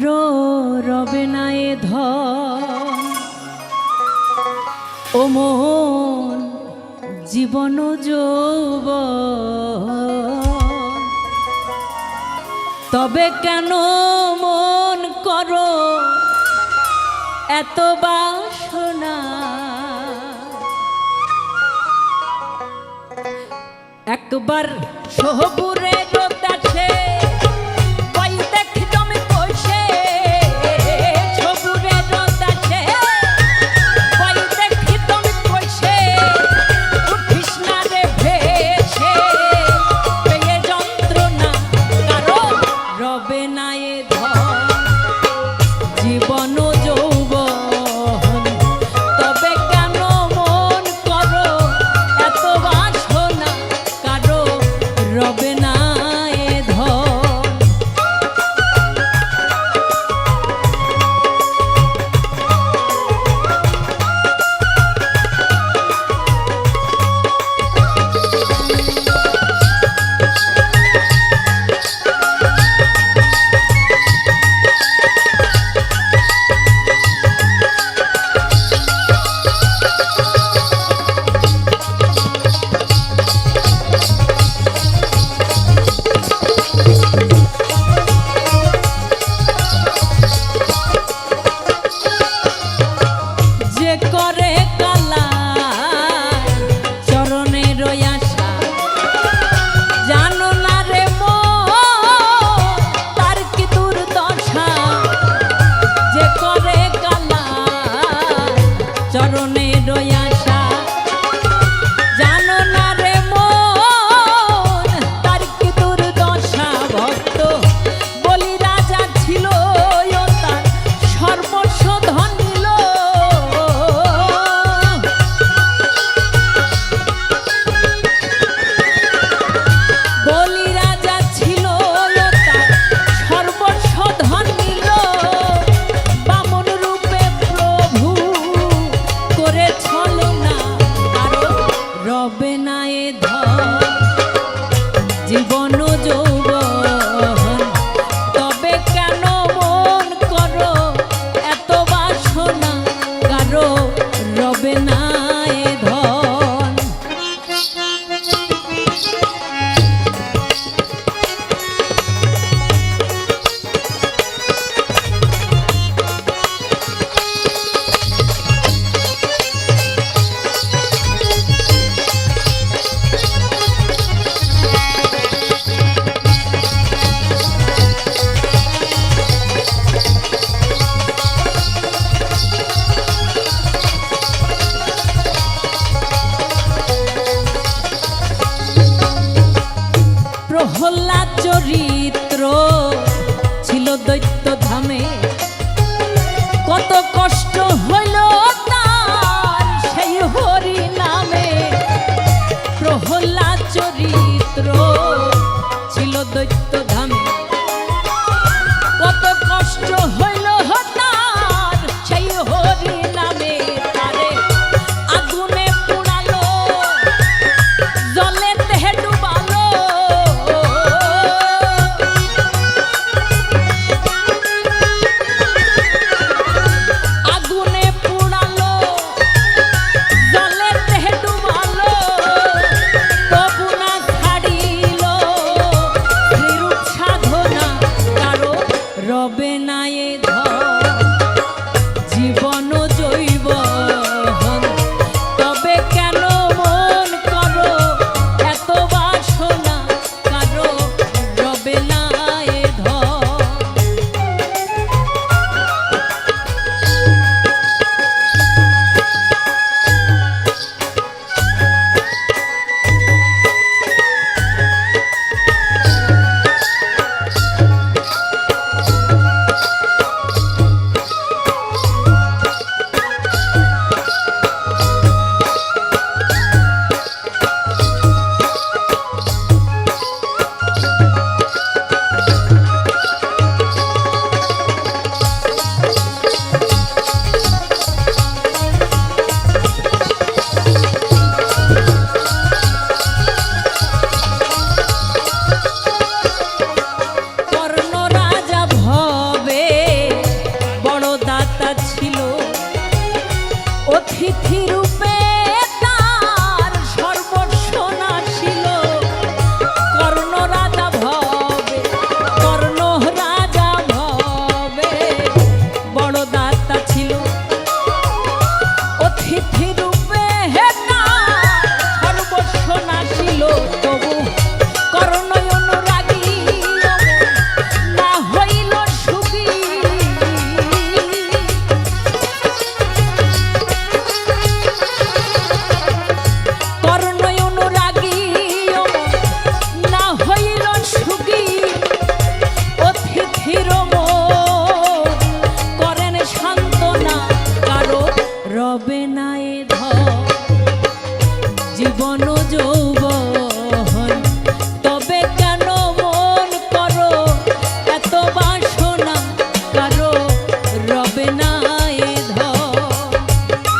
রবে না এ ধন ও মন জীবন যৌবন, তবে কেন মন করো এত বাসনা? একবার সহপুরে রোদাছে জীবন যৌবন, তবে কেন মন করো এত বাসনা? কারো রবে না এ ধন। জীবন যৌবন, তবে কেন মন করো এত বাসনা? কারো রবে না এ ধন। প্রহ্লাদ চরিত্র ছিল দৈত্য ধামে, কত কষ্ট হইল তার সেই হরি নামে। প্রহ্লাদ চরিত্র ছিল দৈত্য ধামে, কত কষ্ট হইল তার সেই হরি নামে। তারে আগুনে পোড়ালো, জলে দেহে ডুবালো, রবে না এ ধন।